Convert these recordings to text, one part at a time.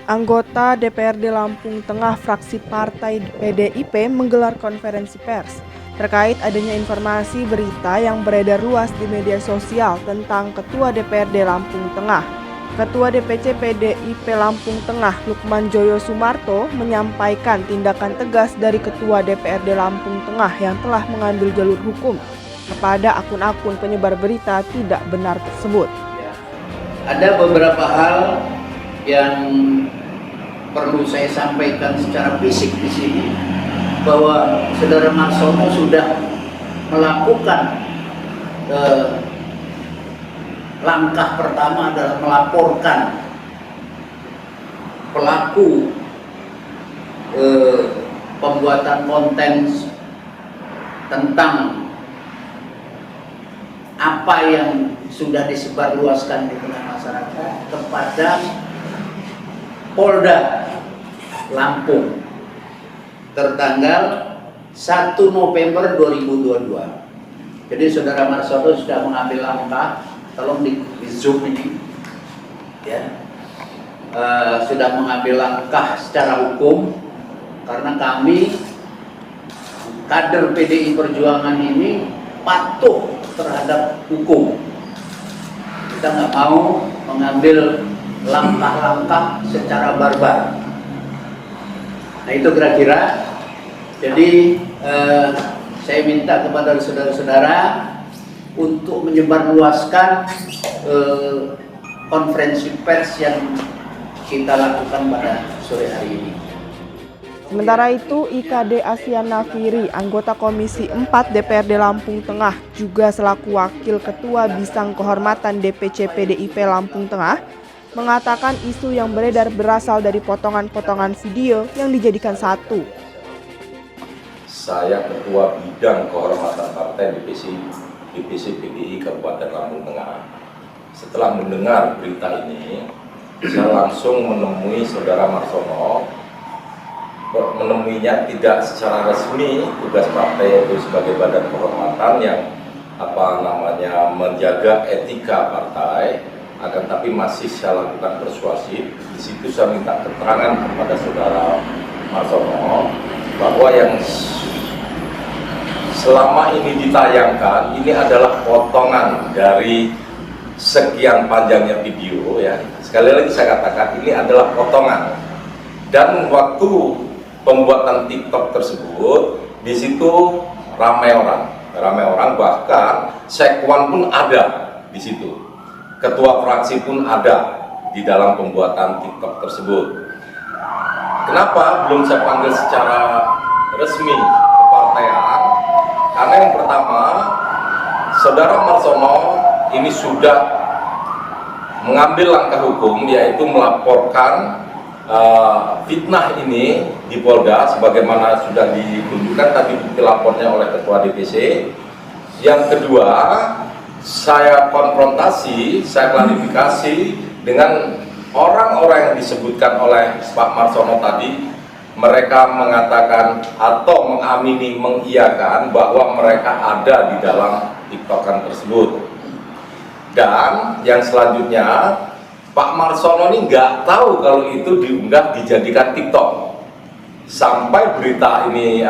Anggota DPRD Lampung Tengah fraksi Partai PDIP menggelar konferensi pers terkait adanya informasi berita yang beredar luas di media sosial tentang Ketua DPRD Lampung Tengah. Ketua DPC PDIP Lampung Tengah Lukman Joyo Sumarto menyampaikan tindakan tegas dari Ketua DPRD Lampung Tengah yang telah mengambil jalur hukum kepada akun-akun penyebar berita tidak benar tersebut. Ada beberapa hal yang perlu saya sampaikan secara fisik di sini, bahwa Saudara Marsono sudah melakukan langkah pertama adalah melaporkan pelaku pembuatan konten tentang apa yang sudah disebarluaskan di tengah masyarakat kepada Polda Lampung tertanggal 1 November 2022. Jadi Saudara Marsono sudah mengambil langkah, tolong di zoom ini, ya, sudah mengambil langkah secara hukum karena kami kader PDI Perjuangan ini patuh terhadap hukum. Kita nggak mau mengambil langkah-langkah secara barbar. Nah itu kira-kira. Jadi saya minta kepada saudara-saudara untuk menyebarluaskan konferensi pers yang kita lakukan pada sore hari ini. Sementara itu, IKD Asian Nafiri, anggota Komisi 4 DPRD Lampung Tengah, juga selaku Wakil Ketua Bidang Kehormatan DPC PDIP Lampung Tengah, mengatakan isu yang beredar berasal dari potongan-potongan video yang dijadikan satu. Saya Ketua Bidang Kehormatan Partai DPC PDI Kabupaten Lampung Tengah. Setelah mendengar berita ini, saya langsung menemui Saudara Marsono. Menemuinya tidak secara resmi, tugas partai itu sebagai badan kehormatan yang menjaga etika partai, akan tapi masih saya lakukan persuasif. Di situ saya minta keterangan kepada Saudara Marsono bahwa yang selama ini ditayangkan ini adalah potongan dari sekian panjangnya video, ya. Sekali lagi saya katakan ini adalah potongan, dan waktu pembuatan TikTok tersebut di situ ramai orang, bahkan sekwan pun ada di situ, ketua fraksi pun ada di dalam pembuatan TikTok tersebut. Kenapa belum saya panggil secara resmi kepartaian? Karena yang pertama, Saudara Marsono ini sudah mengambil langkah hukum, yaitu melaporkan fitnah ini di Polda sebagaimana sudah ditunjukkan tadi bukti lapornya oleh Ketua DPC. Yang kedua, saya konfrontasi, saya klarifikasi dengan orang-orang yang disebutkan oleh Pak Marsono tadi. Mereka mengatakan atau mengamini, mengiyakan bahwa mereka ada di dalam TikTokan tersebut. Dan yang selanjutnya, Pak Marsono ini nggak tahu kalau itu diunggah dijadikan TikTok. Sampai berita ini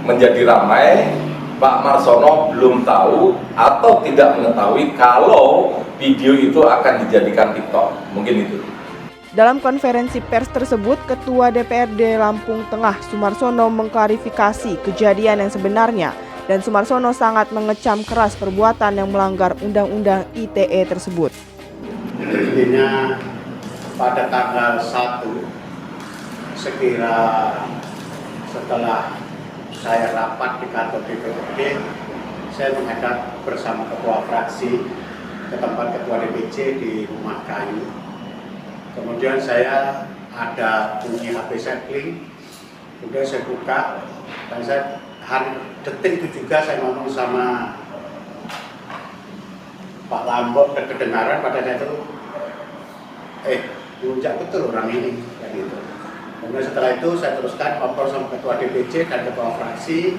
menjadi ramai, Pak Marsono belum tahu atau tidak mengetahui kalau video itu akan dijadikan TikTok. Mungkin itu. Dalam konferensi pers tersebut, Ketua DPRD Lampung Tengah Sumarsono mengklarifikasi kejadian yang sebenarnya, dan Sumarsono sangat mengecam keras perbuatan yang melanggar Undang-Undang ITE tersebut. Intinya pada tanggal 1 sekira setelah saya rapat di kantor DPRD, saya menghadap bersama ketua fraksi ke tempat ketua DPC di Rumah Kayu. Kemudian saya ada bunyi HP settling, kemudian saya buka, dan saya detik itu juga saya ngomong sama Pak Lambok, kedengaran pada saya itu, puncak betul orang ini, kayak gitu. Kemudian setelah itu saya teruskan ngobrol sama ketua DPC dan ketua fraksi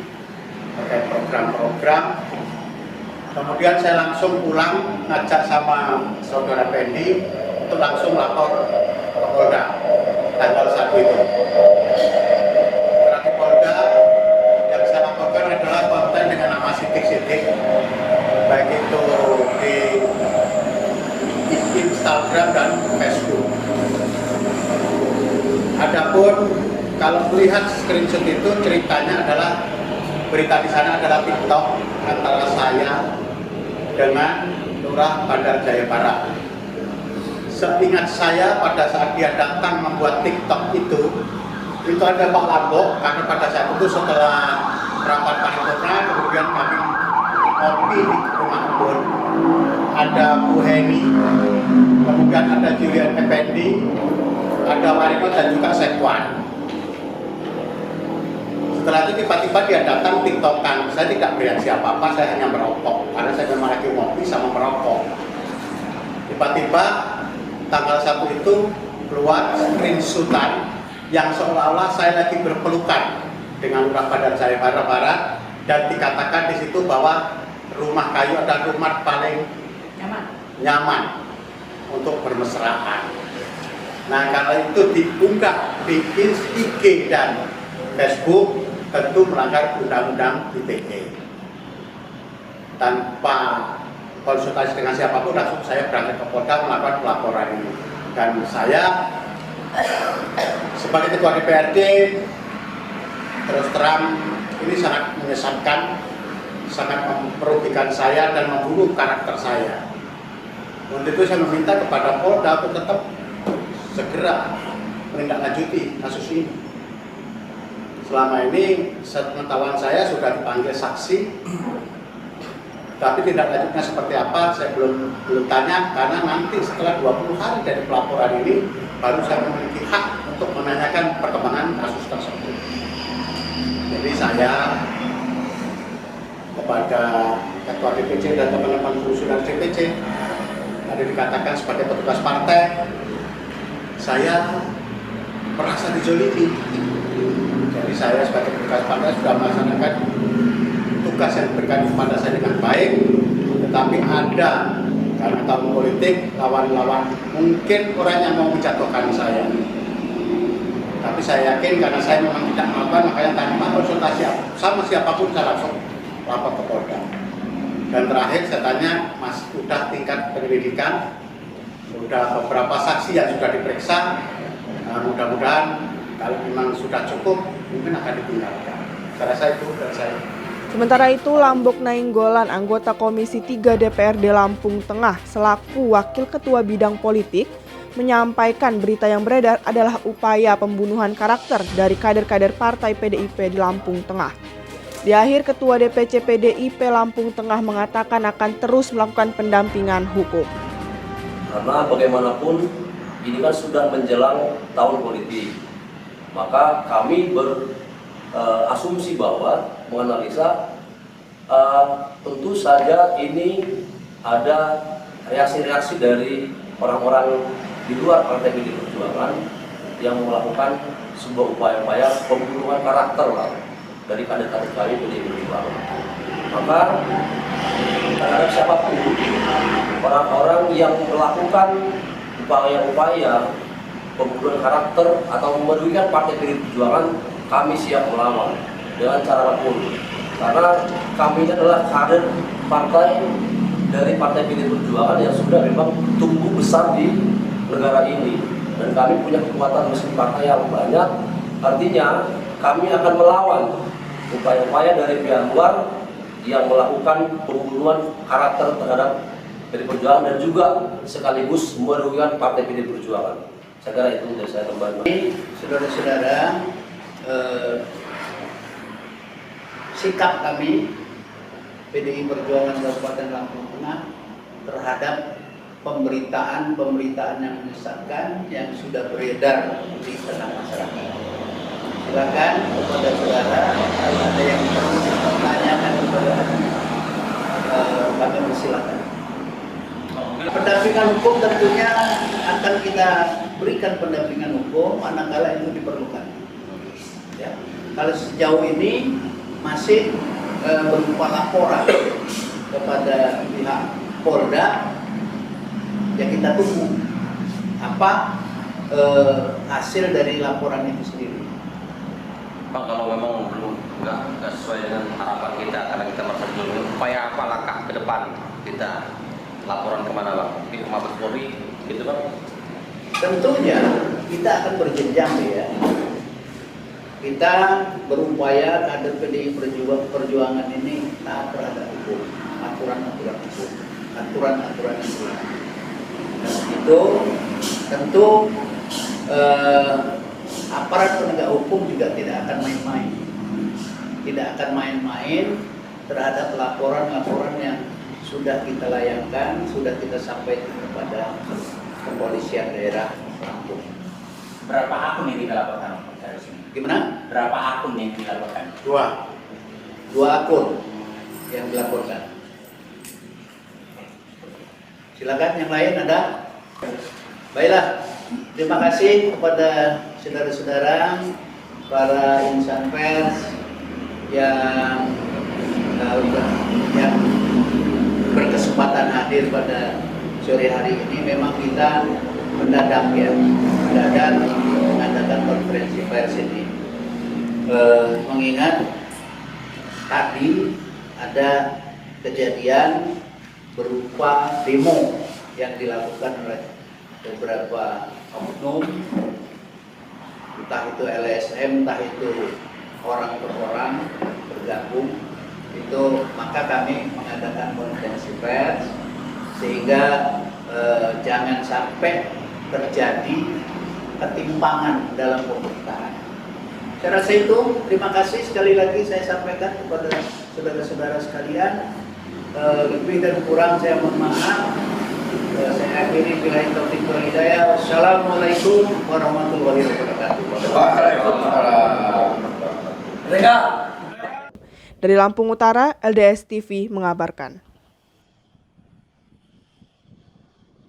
terkait program-program. Kemudian saya langsung pulang ngajak sama saudara Pendi untuk langsung lapor ke Polda. tanggal 1 itu. Berarti Polda yang saya laporkan adalah konten dengan nama sidik-sidik, baik itu di Instagram dan Facebook. Adapun kalau melihat screenshot itu, ceritanya adalah berita di sana adalah TikTok antara saya dengan Lurah Bandar Jaya Barat. Seingat saya pada saat dia datang membuat TikTok itu ada Pak Lambok, karena pada saat itu setelah rapat paripurna kemudian kami ngopi di rumah kebun. Ada Bu Heni, kemudian ada Julian Effendi, ada Marino dan juga Sekwan. Setelah itu tiba-tiba dia datang TikTokan. Saya tidak bereaksi apa-apa, saya hanya merokok karena saya memang lagi ngopi sama merokok. Tiba-tiba tanggal 1 itu keluar screenshotan yang seolah-olah saya lagi berpelukan dengan Lurah Bandar Jaya Barat dan dikatakan di situ bahwa rumah kayu adalah rumah paling nyaman untuk bermesraan. Nah, kalau itu diunggah di IG dan Facebook, tentu melanggar undang-undang ITE. Tanpa konsultasi dengan siapapun, langsung saya berangkat ke Polda melakukan pelaporan ini. Dan saya sebagai ketua DPRD terus terang ini sangat menyesatkan, sangat merugikan saya dan membunuh karakter saya. Untuk itu saya meminta kepada Polda untuk tetap segera menindaklanjuti kasus ini. Selama ini sepengetahuan saya sudah dipanggil saksi, tapi tindak lanjutnya seperti apa saya belum tanya, karena nanti setelah 20 hari dari pelaporan ini baru saya memiliki hak untuk menanyakan perkembangan kasus tersebut. Jadi saya kepada Ketua DPC dan teman-teman fungsionaris DPC ada dikatakan sebagai petugas partai, saya merasa dijolimi. Jadi saya sebagai petugas partai sudah melaksanakan tugas yang diberikan kepada saya dengan baik, tetapi ada karena tahun politik lawan-lawan mungkin orang yang mau menjatuhkan saya. Tapi saya yakin karena saya memang tidak melakukan, makanya tanpa konsultasi sama siapapun saya langsung lapor ke Polda. Dan terakhir saya tanya, Mas, sudah tingkat penyelidikan, sudah beberapa saksi yang sudah diperiksa, mudah-mudahan kalau memang sudah cukup, mungkin akan ditinggalkan. Saya rasa itu dari saya. Sementara itu, Lambok Nainggolan, anggota Komisi 3 DPRD Lampung Tengah, selaku Wakil Ketua Bidang Politik, menyampaikan berita yang beredar adalah upaya pembunuhan karakter dari kader-kader Partai PDIP di Lampung Tengah. Di akhir, Ketua DPC PDIP Lampung Tengah mengatakan akan terus melakukan pendampingan hukum. Karena bagaimanapun ini kan sudah menjelang tahun politik, maka kami berasumsi bahwa menganalisa tentu saja ini ada reaksi-reaksi dari orang-orang di luar Partai PDI Perjuangan yang melakukan sebuah upaya-upaya pembunuhan karakter lah dari kader-kader kami PDI Perjuangan. Maka terhadap siapapun orang-orang yang melakukan upaya-upaya pembunuhan karakter atau merugikan Partai PDI Perjuangan, kami siap melawan dengan cara apapun. Karena kami ini adalah kader partai dari Partai PDI Perjuangan yang sudah memang tumbuh besar di negara ini, dan kami punya kekuatan mesin partai yang banyak. Artinya kami akan melawan upaya-upaya dari pihak luar yang melakukan pembunuhan karakter terhadap PDI Perjuangan dan juga sekaligus merugikan Partai PDI Perjuangan. Saya kira itu dari saya tambahan. Saudara-saudara, sikap kami PDI Perjuangan Kabupaten Lampung Tengah terhadap pemberitaan yang menyesatkan yang sudah beredar di tengah masyarakat. Silakan kepada saudara, kalau ada yang perlu ditanyakan kepada kami persilakan. Pendampingan hukum tentunya akan kita berikan pendampingan hukum manakala itu diperlukan. Ya. Kalau sejauh ini masih berupa laporan kepada pihak Polda, ya kita tunggu apa hasil dari laporan itu sendiri. Pak, kalau memang belum nggak sesuai dengan harapan kita karena kita merasa belum, upaya apa langkah ke depan kita laporan kemana Bang? Mungkin ke Mabes Polri gitu Bang? Tentunya kita akan berjenjang ya. Kita berupaya kader PDI Perjuangan ini taat terhadap hukum, aturan-aturan hukum, aturan-aturan hukum. Dan itu tentu aparat penegak hukum juga tidak akan main-main. Tidak akan main-main terhadap laporan-laporan yang sudah kita layangkan, sudah kita sampaikan kepada kepolisian daerah Lampung. Berapa akun yang dilaporkan? Gimana? Berapa akun yang dilaporkan? Dua akun yang dilaporkan. Silakan yang lain ada? Baiklah, terima kasih kepada saudara-saudara, para insan pers yang berkesempatan hadir pada sore hari ini. Memang kita mendadak mengadakan konferensi pers ini, mengingat tadi ada kejadian berupa demo yang dilakukan oleh beberapa oknum, entah itu LSM, entah itu orang per orang bergabung. Itu maka kami mengadakan konferensi pers sehingga jangan sampai terjadi ketimpangan dalam pemerintahan. Saya rasa itu. Terima kasih sekali lagi saya sampaikan kepada saudara-saudara sekalian. Lebih dan kurang saya mohon maaf. Saya akhiri billahi taufiq wal hidayah. Wassalamualaikum warahmatullahi wabarakatuh. Dari Lampung Utara, LDS TV mengabarkan.